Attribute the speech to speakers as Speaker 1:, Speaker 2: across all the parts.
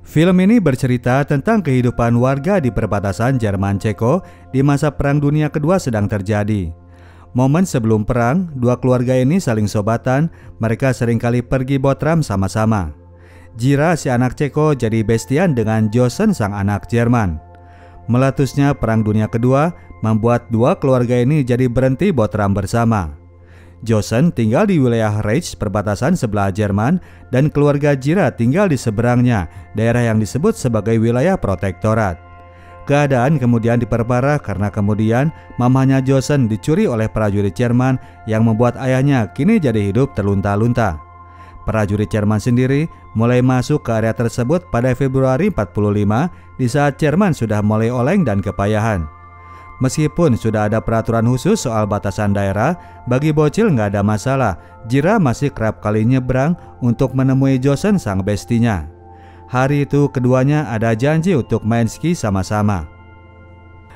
Speaker 1: Film ini bercerita tentang kehidupan warga di perbatasan Jerman Ceko di masa Perang Dunia Kedua sedang terjadi. Momen sebelum perang, dua keluarga ini saling sobatan, mereka seringkali pergi botram sama-sama. Jira si anak Ceko jadi bestian dengan Josen sang anak Jerman. Meletusnya Perang Dunia Kedua membuat dua keluarga ini jadi berhenti botram bersama. Josen tinggal di wilayah Reich perbatasan sebelah Jerman dan keluarga Jira tinggal di seberangnya, daerah yang disebut sebagai wilayah protektorat. Keadaan kemudian diperparah karena kemudian mamanya Josen dicuri oleh prajurit Jerman yang membuat ayahnya kini jadi hidup terlunta-lunta. Prajurit Jerman sendiri mulai masuk ke area tersebut pada Februari 45 di saat Jerman sudah mulai oleng dan kepayahan. Meskipun sudah ada peraturan khusus soal batasan daerah, bagi bocil nggak ada masalah. Jira masih kerap kali nyebrang untuk menemui Josen sang bestinya. Hari itu keduanya ada janji untuk main ski sama-sama.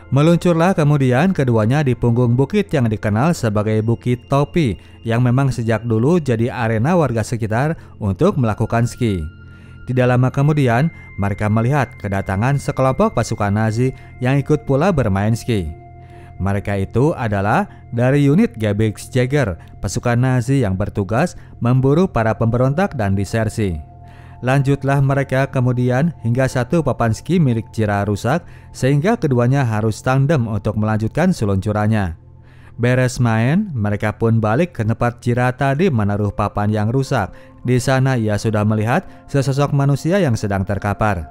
Speaker 1: Meluncurlah kemudian keduanya di punggung bukit yang dikenal sebagai Bukit Topi, yang memang sejak dulu jadi arena warga sekitar untuk melakukan ski. Tidak lama kemudian, mereka melihat kedatangan sekelompok pasukan Nazi yang ikut pula bermain ski. Mereka itu adalah dari unit Gebirgsjäger, pasukan Nazi yang bertugas memburu para pemberontak dan disersi. Lanjutlah mereka kemudian hingga satu papan ski milik Jira rusak, sehingga keduanya harus tandem untuk melanjutkan seluncurannya. Beres main, mereka pun balik ke tempat Jira tadi menaruh papan yang rusak. Di sana ia sudah melihat sesosok manusia yang sedang terkapar.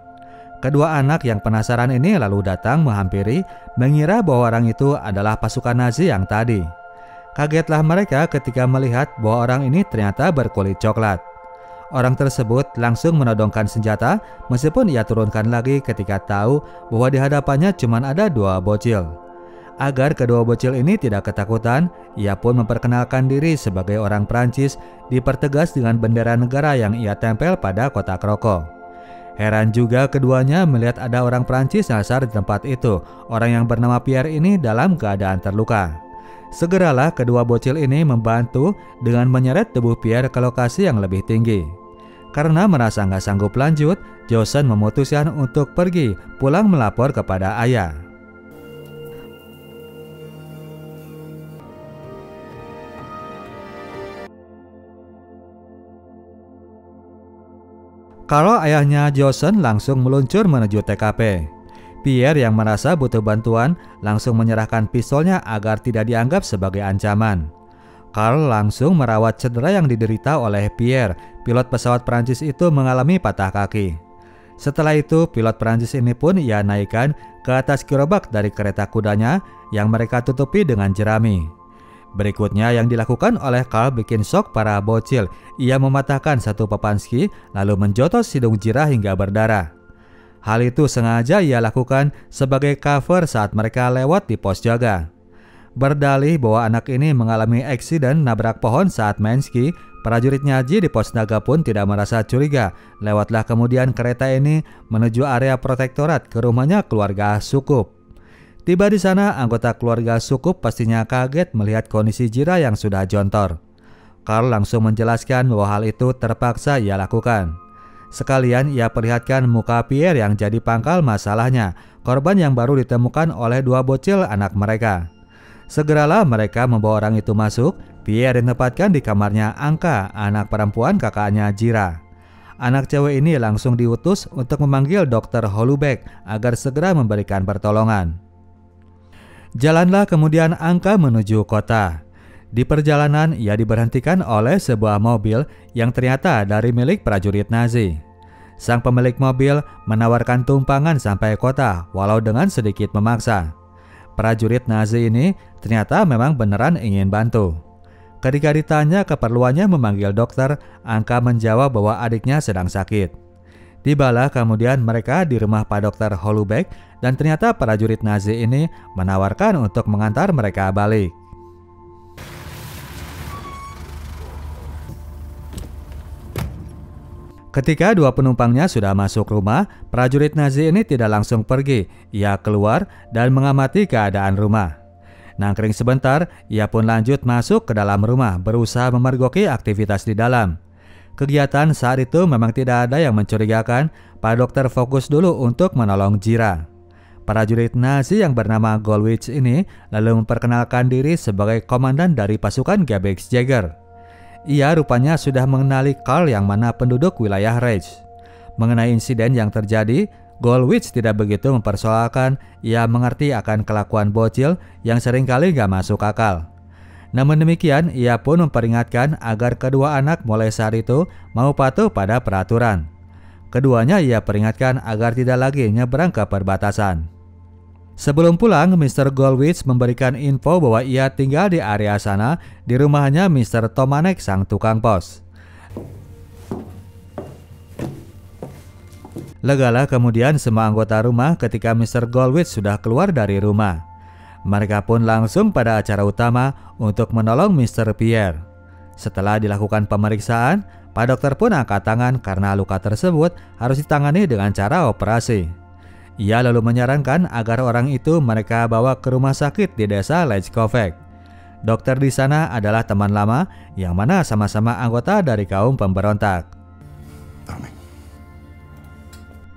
Speaker 1: Kedua anak yang penasaran ini lalu datang menghampiri, mengira bahwa orang itu adalah pasukan Nazi yang tadi. Kagetlah mereka ketika melihat bahwa orang ini ternyata berkulit coklat. Orang tersebut langsung menodongkan senjata meskipun ia turunkan lagi ketika tahu bahwa di hadapannya cuma ada dua bocil. Agar kedua bocil ini tidak ketakutan, ia pun memperkenalkan diri sebagai orang Prancis, dipertegas dengan bendera negara yang ia tempel pada kotak rokok. Heran juga keduanya melihat ada orang Prancis nyasar di tempat itu. Orang yang bernama Pierre ini dalam keadaan terluka. Segeralah kedua bocil ini membantu dengan menyeret tubuh Pierre ke lokasi yang lebih tinggi. Karena merasa nggak sanggup lanjut, Josen memutuskan untuk pergi pulang melapor kepada ayah. Kalau ayahnya Josen langsung meluncur menuju TKP. Pierre yang merasa butuh bantuan langsung menyerahkan pistolnya agar tidak dianggap sebagai ancaman. Karl langsung merawat cedera yang diderita oleh Pierre. Pilot pesawat Prancis itu mengalami patah kaki. Setelah itu pilot Prancis ini pun ia naikkan ke atas gerobak dari kereta kudanya yang mereka tutupi dengan jerami. Berikutnya yang dilakukan oleh Karl bikin shock para bocil. Ia mematahkan satu papan ski lalu menjotos hidung Jira hingga berdarah. Hal itu sengaja ia lakukan sebagai cover saat mereka lewat di pos jaga. Berdalih bahwa anak ini mengalami eksiden nabrak pohon saat main ski, prajurit Nazi di pos jaga pun tidak merasa curiga. Lewatlah kemudian kereta ini menuju area protektorat ke rumahnya keluarga Sukup. Tiba di sana, anggota keluarga Sukup pastinya kaget melihat kondisi Jira yang sudah jontor. Karl langsung menjelaskan bahwa hal itu terpaksa ia lakukan. Sekalian ia perlihatkan muka Pierre yang jadi pangkal masalahnya, korban yang baru ditemukan oleh dua bocil anak mereka. Segeralah mereka membawa orang itu masuk. Pierre ditempatkan di kamarnya Anka, anak perempuan kakaknya Jira. Anak cewek ini langsung diutus untuk memanggil Dr. Holubeck agar segera memberikan pertolongan. Jalanlah kemudian Anka menuju kota. Di perjalanan ia diberhentikan oleh sebuah mobil yang ternyata dari milik prajurit Nazi. Sang pemilik mobil menawarkan tumpangan sampai kota walau dengan sedikit memaksa. Prajurit Nazi ini ternyata memang beneran ingin bantu. Ketika ditanya keperluannya memanggil dokter, Anka menjawab bahwa adiknya sedang sakit. Tibalah kemudian mereka di rumah Pak Dr. Holubeck dan ternyata prajurit Nazi ini menawarkan untuk mengantar mereka balik. Ketika dua penumpangnya sudah masuk rumah, prajurit Nazi ini tidak langsung pergi. Ia keluar dan mengamati keadaan rumah. Nangkring sebentar, ia pun lanjut masuk ke dalam rumah, berusaha memergoki aktivitas di dalam. Kegiatan saat itu memang tidak ada yang mencurigakan. Para dokter fokus dulu untuk menolong Jira. Prajurit Nazi yang bernama Gollwitz ini lalu memperkenalkan diri sebagai komandan dari pasukan Gebirgsjäger. Ia rupanya sudah mengenali Karl yang mana penduduk wilayah Reich. Mengenai insiden yang terjadi, Gollwitz tidak begitu mempersoalkan. Ia mengerti akan kelakuan bocil yang seringkali gak masuk akal. Namun demikian, ia pun memperingatkan agar kedua anak mulai saat itu mau patuh pada peraturan. Keduanya ia peringatkan agar tidak lagi nyebrang ke perbatasan. Sebelum pulang, Mr. Gollwitz memberikan info bahwa ia tinggal di area sana di rumahnya Mr. Tomanek sang tukang pos. Legalah kemudian semua anggota rumah ketika Mr. Gollwitz sudah keluar dari rumah. Mereka pun langsung pada acara utama untuk menolong Mr. Pierre. Setelah dilakukan pemeriksaan, Pak dokter pun angkat tangan karena luka tersebut harus ditangani dengan cara operasi. Ia lalu menyarankan agar orang itu mereka bawa ke rumah sakit di desa Lechkovec. Dokter di sana adalah teman lama yang mana sama-sama anggota dari kaum pemberontak.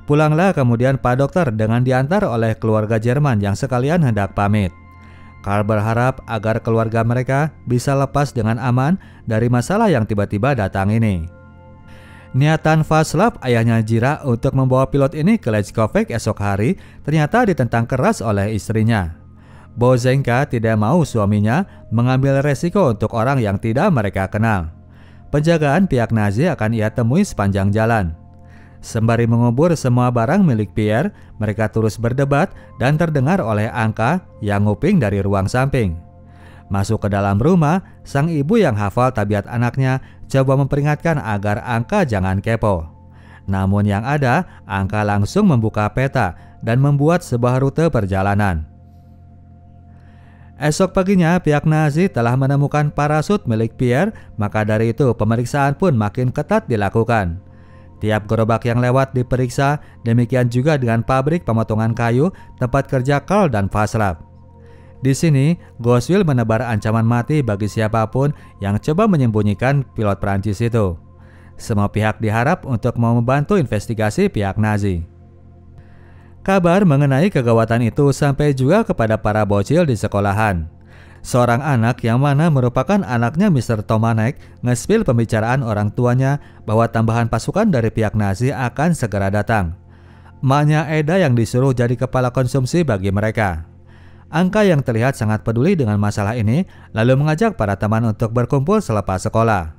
Speaker 1: Pulanglah kemudian Pak dokter dengan diantar oleh keluarga Jerman yang sekalian hendak pamit. Karl berharap agar keluarga mereka bisa lepas dengan aman dari masalah yang tiba-tiba datang ini. Niatan Václav, ayahnya Jira, untuk membawa pilot ini ke Lechkovec esok hari ternyata ditentang keras oleh istrinya. Boženka tidak mau suaminya mengambil resiko untuk orang yang tidak mereka kenal. Penjagaan pihak Nazi akan ia temui sepanjang jalan. Sembari mengubur semua barang milik Pierre, mereka terus berdebat dan terdengar oleh Anka yang nguping dari ruang samping. Masuk ke dalam rumah, sang ibu yang hafal tabiat anaknya coba memperingatkan agar Anka jangan kepo. Namun yang ada, Anka langsung membuka peta dan membuat sebuah rute perjalanan. Esok paginya pihak Nazi telah menemukan parasut milik Pierre, maka dari itu pemeriksaan pun makin ketat dilakukan. Tiap gerobak yang lewat diperiksa, demikian juga dengan pabrik pemotongan kayu tempat kerja Karl dan Václav. Di sini, Goswil menebar ancaman mati bagi siapapun yang coba menyembunyikan pilot Prancis itu. Semua pihak diharap untuk mau membantu investigasi pihak Nazi. Kabar mengenai kegawatan itu sampai juga kepada para bocil di sekolahan. Seorang anak yang mana merupakan anaknya Mr. Tomanek nge-spill pembicaraan orang tuanya bahwa tambahan pasukan dari pihak Nazi akan segera datang. Emaknya Eda yang disuruh jadi kepala konsumsi bagi mereka. Anka yang terlihat sangat peduli dengan masalah ini lalu mengajak para teman untuk berkumpul selepas sekolah.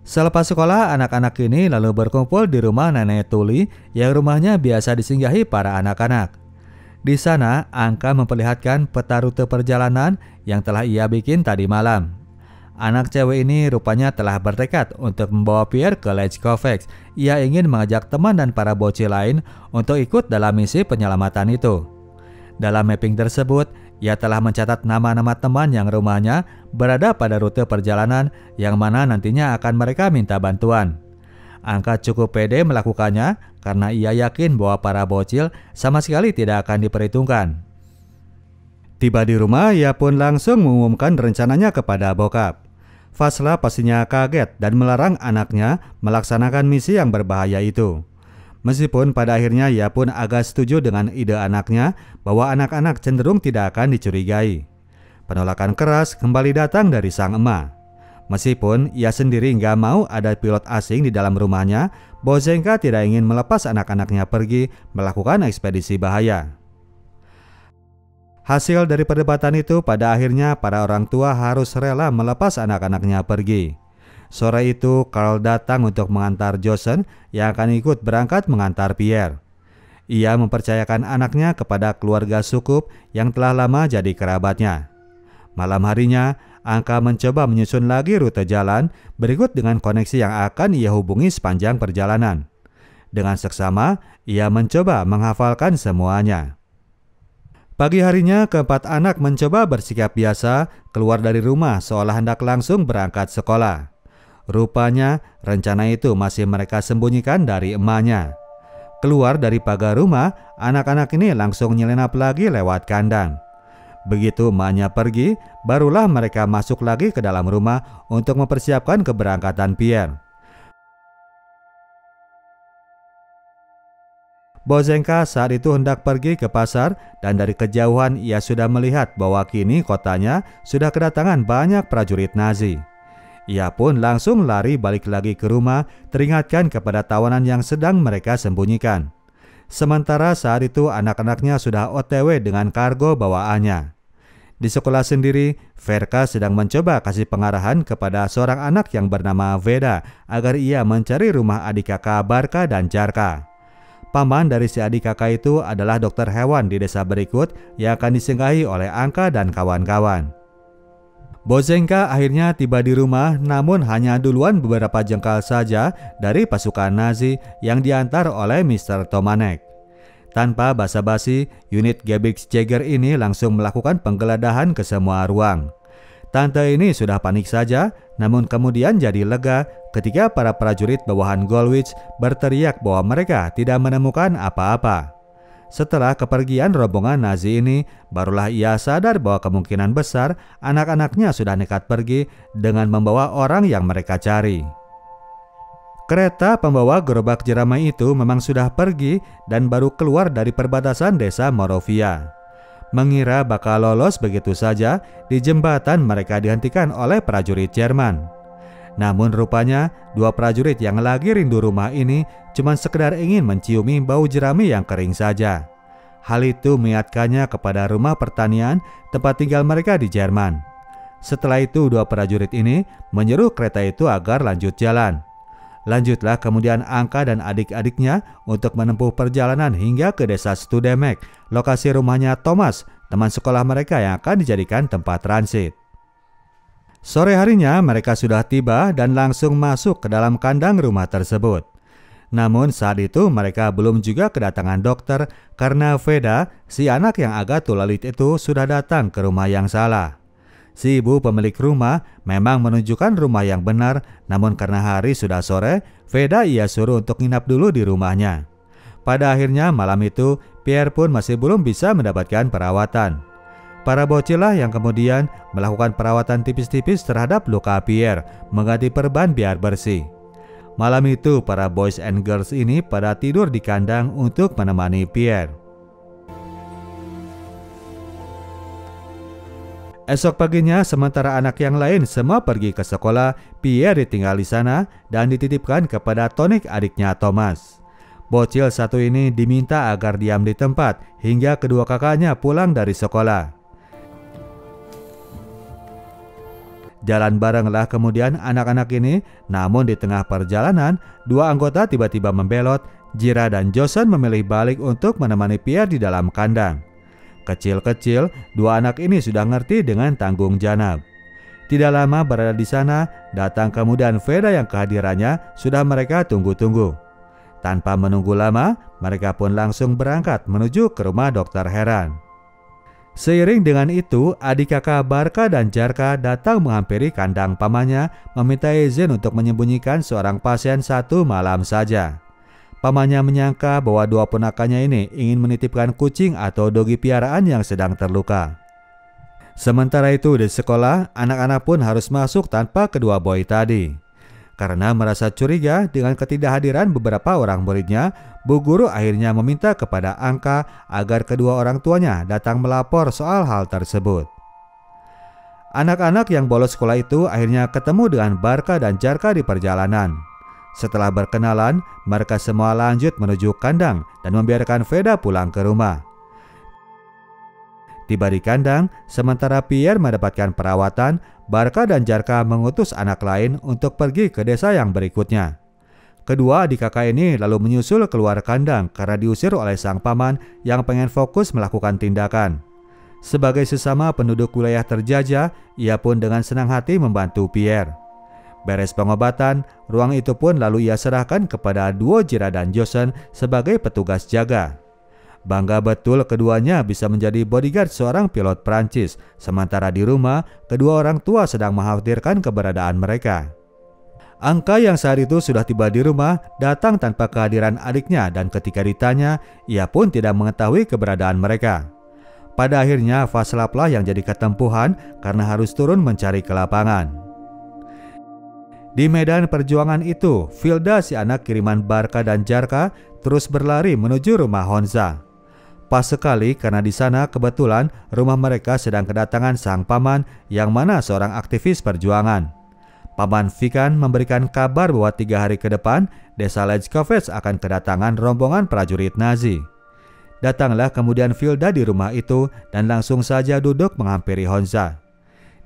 Speaker 1: Selepas sekolah, anak-anak ini lalu berkumpul di rumah Nenek Tuli yang rumahnya biasa disinggahi para anak-anak. Di sana, Anka memperlihatkan peta rute perjalanan yang telah ia bikin tadi malam. Anak cewek ini rupanya telah bertekad untuk membawa Pierre ke Lechkovec. Ia ingin mengajak teman dan para bocil lain untuk ikut dalam misi penyelamatan itu. Dalam mapping tersebut, ia telah mencatat nama-nama teman yang rumahnya berada pada rute perjalanan yang mana nantinya akan mereka minta bantuan. Anka cukup pede melakukannya karena ia yakin bahwa para bocil sama sekali tidak akan diperhitungkan. Tiba di rumah, ia pun langsung mengumumkan rencananya kepada bokap. Václav pastinya kaget dan melarang anaknya melaksanakan misi yang berbahaya itu. Meskipun pada akhirnya ia pun agak setuju dengan ide anaknya bahwa anak-anak cenderung tidak akan dicurigai. Penolakan keras kembali datang dari sang emak. Meskipun ia sendiri nggak mau ada pilot asing di dalam rumahnya, Boženka tidak ingin melepas anak-anaknya pergi melakukan ekspedisi bahaya. Hasil dari perdebatan itu pada akhirnya para orang tua harus rela melepas anak-anaknya pergi. Sore itu Karl datang untuk mengantar Josen yang akan ikut berangkat mengantar Pierre. Ia mempercayakan anaknya kepada keluarga Sukup yang telah lama jadi kerabatnya. Malam harinya, Anka mencoba menyusun lagi rute jalan berikut dengan koneksi yang akan ia hubungi sepanjang perjalanan. Dengan seksama, ia mencoba menghafalkan semuanya. Pagi harinya, keempat anak mencoba bersikap biasa keluar dari rumah seolah hendak langsung berangkat sekolah. Rupanya, rencana itu masih mereka sembunyikan dari emaknya. Keluar dari pagar rumah, anak-anak ini langsung nyelenap lagi lewat kandang. Begitu emaknya pergi, barulah mereka masuk lagi ke dalam rumah untuk mempersiapkan keberangkatan Pierre. Bozenka saat itu hendak pergi ke pasar dan dari kejauhan ia sudah melihat bahwa kini kotanya sudah kedatangan banyak prajurit Nazi. Ia pun langsung lari balik lagi ke rumah, teringatkan kepada tawanan yang sedang mereka sembunyikan. Sementara saat itu anak-anaknya sudah OTW dengan kargo bawaannya. Di sekolah sendiri, Verka sedang mencoba kasih pengarahan kepada seorang anak yang bernama Veda agar ia mencari rumah adik kakak Barka dan Jarka. Paman dari si adik kakak itu adalah dokter hewan di desa berikut yang akan disinggahi oleh Anka dan kawan-kawan. Bozenka akhirnya tiba di rumah, namun hanya duluan beberapa jengkal saja dari pasukan Nazi yang diantar oleh Mr. Tomanek. Tanpa basa-basi, unit Gebirgsjäger ini langsung melakukan penggeledahan ke semua ruang. Tante ini sudah panik saja, namun kemudian jadi lega ketika para prajurit bawahan Gollwitz berteriak bahwa mereka tidak menemukan apa-apa. Setelah kepergian rombongan Nazi ini, barulah ia sadar bahwa kemungkinan besar anak-anaknya sudah nekat pergi dengan membawa orang yang mereka cari. Kereta pembawa gerobak jeramai itu memang sudah pergi dan baru keluar dari perbatasan desa Morovia. Mengira bakal lolos begitu saja, di jembatan mereka dihentikan oleh prajurit Jerman. Namun rupanya dua prajurit yang lagi rindu rumah ini cuma sekedar ingin menciumi bau jerami yang kering saja. Hal itu mengingatkannya kepada rumah pertanian tempat tinggal mereka di Jerman. Setelah itu dua prajurit ini menyuruh kereta itu agar lanjut jalan. Lanjutlah kemudian Anka dan adik-adiknya untuk menempuh perjalanan hingga ke desa Studemek, lokasi rumahnya Thomas, teman sekolah mereka yang akan dijadikan tempat transit. Sore harinya mereka sudah tiba dan langsung masuk ke dalam kandang rumah tersebut. Namun saat itu mereka belum juga kedatangan dokter karena Veda, si anak yang agak tulalit itu, sudah datang ke rumah yang salah. Si ibu pemilik rumah memang menunjukkan rumah yang benar, namun karena hari sudah sore, Veda ia suruh untuk nginap dulu di rumahnya. Pada akhirnya malam itu, Pierre pun masih belum bisa mendapatkan perawatan. Para bocillah yang kemudian melakukan perawatan tipis-tipis terhadap luka Pierre, mengganti perban biar bersih. Malam itu para boys and girls ini pada tidur di kandang untuk menemani Pierre. Esok paginya sementara anak yang lain semua pergi ke sekolah, Pierre ditinggal di sana dan dititipkan kepada Tonic adiknya Thomas. Bocil satu ini diminta agar diam di tempat hingga kedua kakaknya pulang dari sekolah. Jalan barenglah kemudian anak-anak ini, namun di tengah perjalanan, dua anggota tiba-tiba membelot. Jira dan Joseon memilih balik untuk menemani Pierre di dalam kandang. Kecil-kecil, dua anak ini sudah ngerti dengan tanggung jawab. Tidak lama berada di sana, datang kemudian Veda yang kehadirannya sudah mereka tunggu-tunggu. Tanpa menunggu lama, mereka pun langsung berangkat menuju ke rumah Dokter Heran. Seiring dengan itu, adik kakak Barka dan Jarka datang menghampiri kandang pamannya, meminta izin untuk menyembunyikan seorang pasien satu malam saja. Pamannya menyangka bahwa dua ponakannya ini ingin menitipkan kucing atau dogi piaraan yang sedang terluka. Sementara itu di sekolah, anak-anak pun harus masuk tanpa kedua boy tadi. Karena merasa curiga dengan ketidakhadiran beberapa orang muridnya, Bu Guru akhirnya meminta kepada Anka agar kedua orang tuanya datang melapor soal hal tersebut. Anak-anak yang bolos sekolah itu akhirnya ketemu dengan Barka dan Jarka di perjalanan. Setelah berkenalan, mereka semua lanjut menuju kandang dan membiarkan Veda pulang ke rumah. Tiba di kandang, sementara Pierre mendapatkan perawatan, Barka dan Jarka mengutus anak lain untuk pergi ke desa yang berikutnya. Kedua adik kakak ini lalu menyusul keluar kandang karena diusir oleh sang paman yang pengen fokus melakukan tindakan. Sebagai sesama penduduk wilayah terjajah, ia pun dengan senang hati membantu Pierre. Beres pengobatan, ruang itu pun lalu ia serahkan kepada duo Jira dan Joseon sebagai petugas jaga. Bangga betul keduanya bisa menjadi bodyguard seorang pilot Prancis, sementara di rumah, kedua orang tua sedang mengkhawatirkan keberadaan mereka. Anka yang saat itu sudah tiba di rumah datang tanpa kehadiran adiknya dan ketika ditanya, ia pun tidak mengetahui keberadaan mereka. Pada akhirnya Vaslaplah yang jadi ketempuhan karena harus turun mencari ke lapangan. Di medan perjuangan itu, Vilda, si anak kiriman Barka dan Jarka, terus berlari menuju rumah Honza. Pas sekali karena di sana kebetulan rumah mereka sedang kedatangan sang paman yang mana seorang aktivis perjuangan. Paman Vikan memberikan kabar bahwa 3 hari ke depan desa Lejkovec akan kedatangan rombongan prajurit Nazi. Datanglah kemudian Vilda di rumah itu dan langsung saja duduk menghampiri Honza.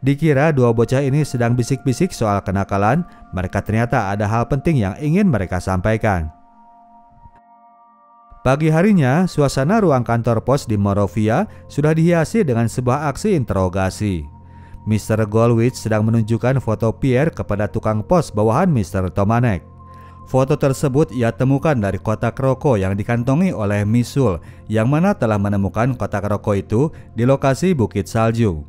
Speaker 1: Dikira dua bocah ini sedang bisik-bisik soal kenakalan, mereka ternyata ada hal penting yang ingin mereka sampaikan. Pagi harinya, suasana ruang kantor pos di Morovia sudah dihiasi dengan sebuah aksi interogasi. Mr. Golwitz sedang menunjukkan foto Pierre kepada tukang pos bawahan Mr. Tomanek. Foto tersebut ia temukan dari kotak rokok yang dikantongi oleh Misul, yang mana telah menemukan kotak rokok itu di lokasi Bukit Salju.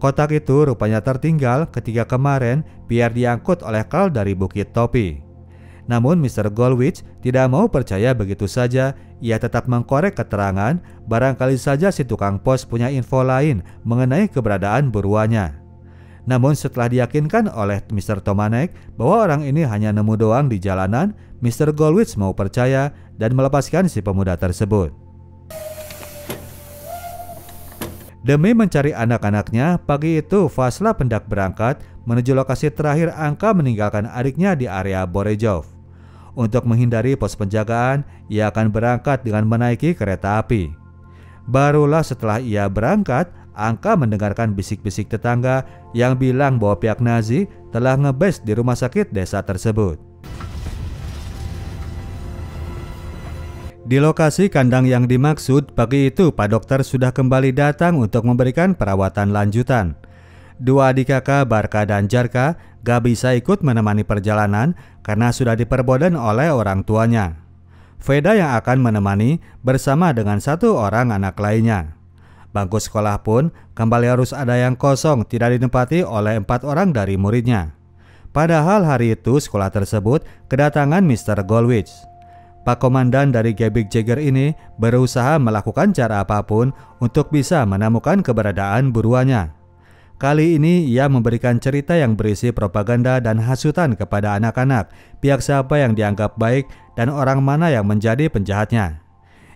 Speaker 1: Kotak itu rupanya tertinggal ketika kemarin Pierre diangkut oleh Karl dari Bukit Topi. Namun Mr. Golwitz tidak mau percaya begitu saja. Ia tetap mengkorek keterangan, barangkali saja si tukang pos punya info lain mengenai keberadaan buruannya. Namun setelah diyakinkan oleh Mr. Tomanek bahwa orang ini hanya nemu doang di jalanan, Mr. Golwitz mau percaya dan melepaskan si pemuda tersebut. Demi mencari anak-anaknya, pagi itu Vaslav hendak berangkat menuju lokasi terakhir Anka meninggalkan adiknya di area Borejov. Untuk menghindari pos penjagaan, ia akan berangkat dengan menaiki kereta api. Barulah setelah ia berangkat, Anka mendengarkan bisik-bisik tetangga yang bilang bahwa pihak Nazi telah ngebes di rumah sakit desa tersebut. Di lokasi kandang yang dimaksud, pagi itu Pak Dokter sudah kembali datang untuk memberikan perawatan lanjutan. Dua adik kakak Barka dan Jarka gak bisa ikut menemani perjalanan karena sudah diperboden oleh orang tuanya. Veda yang akan menemani bersama dengan 1 orang anak lainnya. Bangku sekolah pun kembali harus ada yang kosong, tidak ditempati oleh 4 orang dari muridnya. Padahal hari itu sekolah tersebut kedatangan Mr. Golwitz. Pak Komandan dari Gebig Jagger ini berusaha melakukan cara apapun untuk bisa menemukan keberadaan buruannya. Kali ini ia memberikan cerita yang berisi propaganda dan hasutan kepada anak-anak, pihak siapa yang dianggap baik dan orang mana yang menjadi penjahatnya.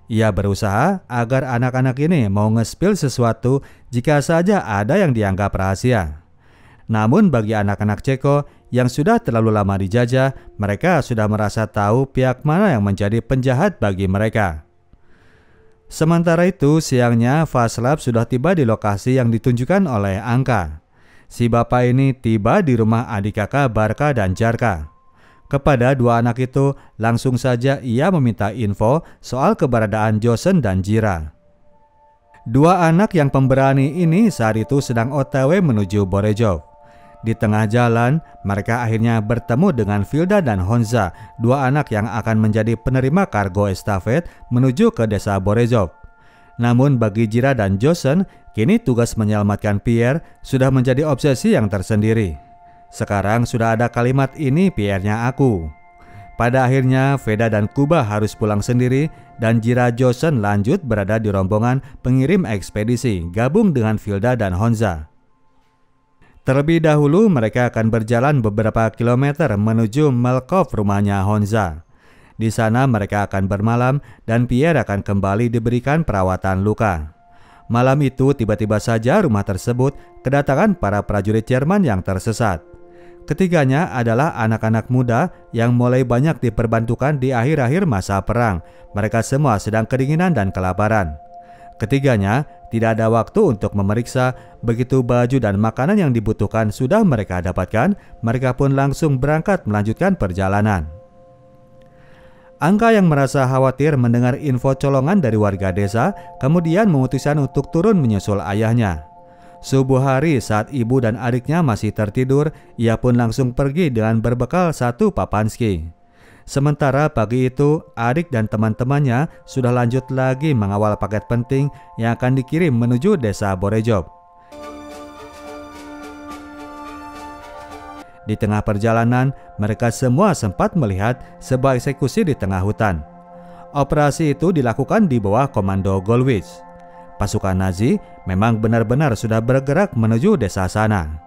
Speaker 1: Ia berusaha agar anak-anak ini mau nge-spill sesuatu jika saja ada yang dianggap rahasia. Namun bagi anak-anak Ceko yang sudah terlalu lama dijajah, mereka sudah merasa tahu pihak mana yang menjadi penjahat bagi mereka. Sementara itu, siangnya Vaslav sudah tiba di lokasi yang ditunjukkan oleh Anka. Si bapak ini tiba di rumah adik kakak Barka dan Jarka. Kepada 2 anak itu, langsung saja ia meminta info soal keberadaan Josen dan Jira. 2 anak yang pemberani ini saat itu sedang OTW menuju Borejov. Di tengah jalan, mereka akhirnya bertemu dengan Vilda dan Honza, 2 anak yang akan menjadi penerima kargo estafet menuju ke desa Borejov. Namun bagi Jira dan Josen, kini tugas menyelamatkan Pierre sudah menjadi obsesi yang tersendiri. Sekarang sudah ada kalimat ini Pierre-nya aku. Pada akhirnya Veda dan Kuba harus pulang sendiri dan Jira Josen lanjut berada di rombongan pengirim ekspedisi gabung dengan Vilda dan Honza. Terlebih dahulu mereka akan berjalan beberapa kilometer menuju Melkov, rumahnya Honza. Di sana mereka akan bermalam dan Pierre akan kembali diberikan perawatan luka. Malam itu tiba-tiba saja rumah tersebut kedatangan para prajurit Jerman yang tersesat. Ketiganya adalah anak-anak muda yang mulai banyak diperbantukan di akhir-akhir masa perang. Mereka semua sedang kedinginan dan kelaparan. Ketiganya tidak ada waktu untuk memeriksa. Begitu baju dan makanan yang dibutuhkan sudah mereka dapatkan, mereka pun langsung berangkat melanjutkan perjalanan. Anka yang merasa khawatir mendengar info colongan dari warga desa, kemudian memutuskan untuk turun menyusul ayahnya. Subuh hari saat ibu dan adiknya masih tertidur, ia pun langsung pergi dengan berbekal 1 papanski. Sementara pagi itu, adik dan teman-temannya sudah lanjut lagi mengawal paket penting yang akan dikirim menuju desa Borejov. Di tengah perjalanan, mereka semua sempat melihat sebuah eksekusi di tengah hutan. Operasi itu dilakukan di bawah komando Golwitz. Pasukan Nazi memang benar-benar sudah bergerak menuju desa sana.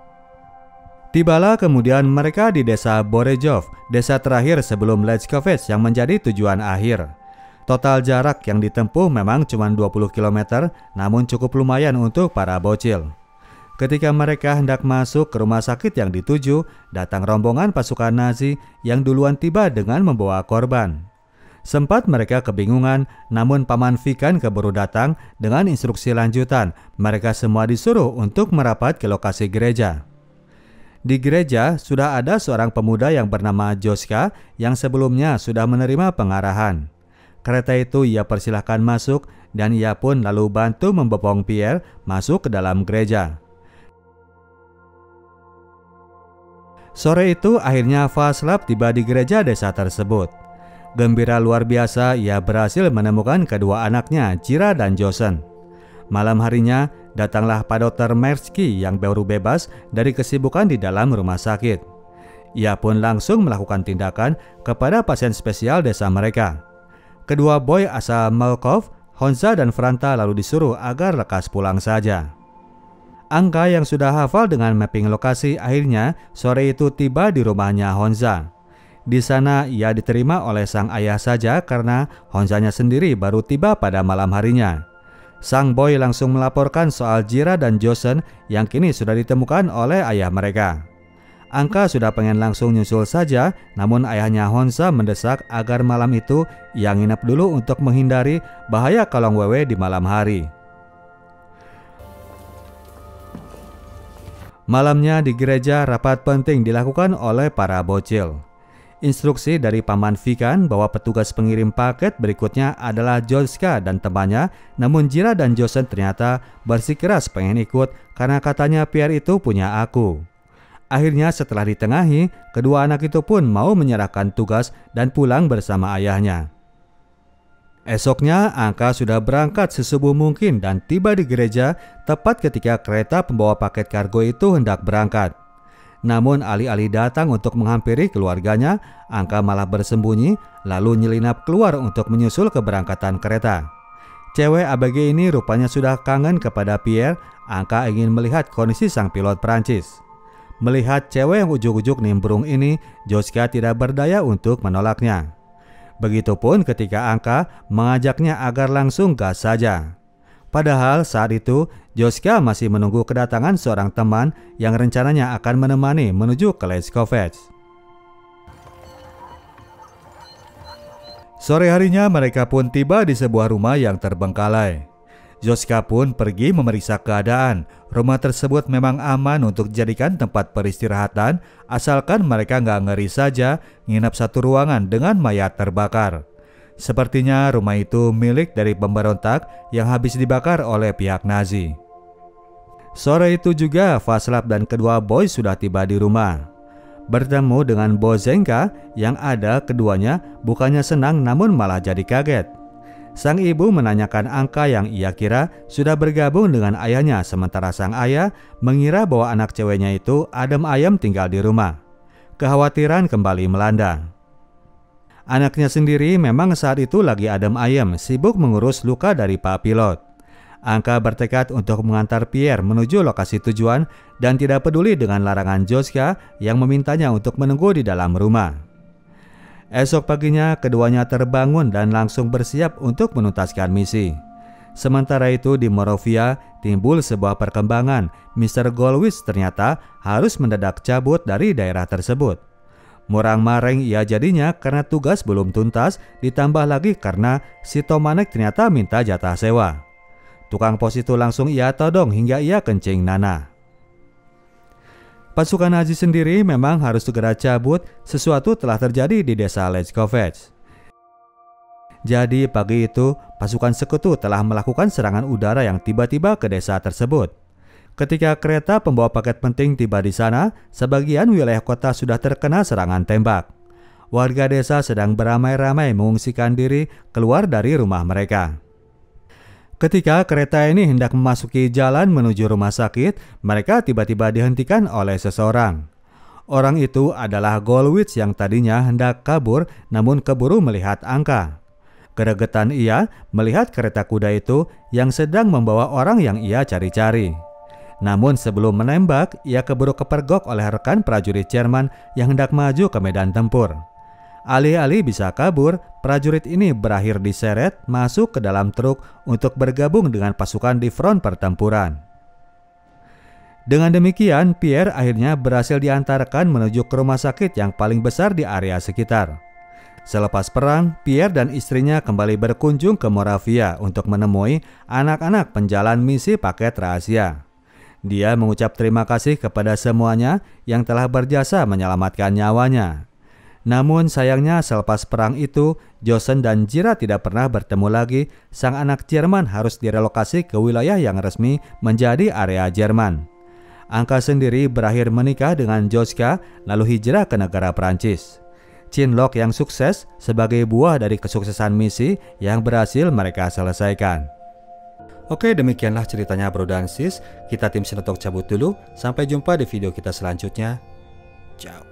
Speaker 1: Tibalah kemudian mereka di desa Borejov, desa terakhir sebelum Lechkovets yang menjadi tujuan akhir. Total jarak yang ditempuh memang cuma 20 km, namun cukup lumayan untuk para bocil. Ketika mereka hendak masuk ke rumah sakit yang dituju, datang rombongan pasukan Nazi yang duluan tiba dengan membawa korban. Sempat mereka kebingungan, namun Paman Vikan keburu datang dengan instruksi lanjutan. Mereka semua disuruh untuk merapat ke lokasi gereja. Di gereja sudah ada seorang pemuda yang bernama Joska yang sebelumnya sudah menerima pengarahan. Kereta itu ia persilahkan masuk dan ia pun lalu bantu membopong Pierre masuk ke dalam gereja. Sore itu akhirnya Václav tiba di gereja desa tersebut. Gembira luar biasa ia berhasil menemukan kedua anaknya, Jira dan Josen. Malam harinya datanglah Pak Dr. Mersky yang baru bebas dari kesibukan di dalam rumah sakit. Ia pun langsung melakukan tindakan kepada pasien spesial desa mereka. Kedua boy asal Malkov, Honza dan Franta lalu disuruh agar lekas pulang saja. Angka yang sudah hafal dengan mapping lokasi akhirnya sore itu tiba di rumahnya Honza. Di sana ia diterima oleh sang ayah saja karena Honzanya sendiri baru tiba pada malam harinya. Sang boy langsung melaporkan soal Jira dan Josen yang kini sudah ditemukan oleh ayah mereka. Angka sudah pengen langsung nyusul saja, namun ayahnya Honza mendesak agar malam itu ia nginep dulu untuk menghindari bahaya kolong wewe di malam hari. Malamnya di gereja rapat penting dilakukan oleh para bocil. Instruksi dari Paman Vikan bahwa petugas pengirim paket berikutnya adalah Joska dan temannya, namun Jira dan Josen ternyata bersikeras pengen ikut karena katanya Pierre itu punya aku. Akhirnya setelah ditengahi, kedua anak itu pun mau menyerahkan tugas dan pulang bersama ayahnya. Esoknya Angka sudah berangkat sesubuh mungkin dan tiba di gereja tepat ketika kereta pembawa paket kargo itu hendak berangkat. Namun alih-alih datang untuk menghampiri keluarganya, Angka malah bersembunyi lalu nyelinap keluar untuk menyusul keberangkatan kereta. Cewek ABG ini rupanya sudah kangen kepada Pierre. Angka ingin melihat kondisi sang pilot Prancis. Melihat cewek yang ujuk-ujuk nimbrung ini, Joska tidak berdaya untuk menolaknya. Begitupun ketika Angka mengajaknya agar langsung gas saja. Padahal saat itu Joska masih menunggu kedatangan seorang teman yang rencananya akan menemani menuju ke Lechkovets. Sore harinya mereka pun tiba di sebuah rumah yang terbengkalai. Joska pun pergi memeriksa keadaan. Rumah tersebut memang aman untuk dijadikan tempat peristirahatan, asalkan mereka nggak ngeri saja nginap satu ruangan dengan mayat terbakar. Sepertinya rumah itu milik dari pemberontak yang habis dibakar oleh pihak Nazi. Sore itu juga Václav dan kedua boy sudah tiba di rumah. Bertemu dengan Bozenka yang ada keduanya bukannya senang namun malah jadi kaget. Sang ibu menanyakan Angka yang ia kira sudah bergabung dengan ayahnya, sementara sang ayah mengira bahwa anak ceweknya itu adem ayem tinggal di rumah. Kekhawatiran kembali melanda. Anaknya sendiri memang saat itu lagi adem ayem, sibuk mengurus luka dari Pak Pilot. Angka bertekad untuk mengantar Pierre menuju lokasi tujuan dan tidak peduli dengan larangan Joska yang memintanya untuk menunggu di dalam rumah. Esok paginya keduanya terbangun dan langsung bersiap untuk menuntaskan misi. Sementara itu di Moravia timbul sebuah perkembangan. Mr. Gollwitz ternyata harus mendadak cabut dari daerah tersebut. Murang-mareng ia jadinya karena tugas belum tuntas, ditambah lagi karena si Tomanek ternyata minta jatah sewa. Tukang pos itu langsung ia todong hingga ia kencing nanah. Pasukan Nazi sendiri memang harus segera cabut, sesuatu telah terjadi di desa Lechkovets. Jadi pagi itu pasukan sekutu telah melakukan serangan udara yang tiba-tiba ke desa tersebut. Ketika kereta pembawa paket penting tiba di sana, sebagian wilayah kota sudah terkena serangan tembak. Warga desa sedang beramai-ramai mengungsikan diri keluar dari rumah mereka. Ketika kereta ini hendak memasuki jalan menuju rumah sakit, mereka tiba-tiba dihentikan oleh seseorang. Orang itu adalah Gollwitz yang tadinya hendak kabur namun keburu melihat Angka. Gregetan ia melihat kereta kuda itu yang sedang membawa orang yang ia cari-cari. Namun sebelum menembak, ia keburu kepergok oleh rekan prajurit Jerman yang hendak maju ke medan tempur. Alih-alih bisa kabur, prajurit ini berakhir diseret masuk ke dalam truk untuk bergabung dengan pasukan di front pertempuran. Dengan demikian, Pierre akhirnya berhasil diantarkan menuju ke rumah sakit yang paling besar di area sekitar. Selepas perang, Pierre dan istrinya kembali berkunjung ke Moravia untuk menemui anak-anak penjalan misi paket rahasia. Dia mengucap terima kasih kepada semuanya yang telah berjasa menyelamatkan nyawanya. Namun sayangnya selepas perang itu, Jochen dan Jira tidak pernah bertemu lagi. Sang anak Jerman harus direlokasi ke wilayah yang resmi menjadi area Jerman. Anka sendiri berakhir menikah dengan Joschka lalu hijrah ke negara Prancis. Chinlock yang sukses sebagai buah dari kesuksesan misi yang berhasil mereka selesaikan. Oke, demikianlah ceritanya Bro dan Sis. Kita tim Sinotalk cabut dulu. Sampai jumpa di video kita selanjutnya. Ciao.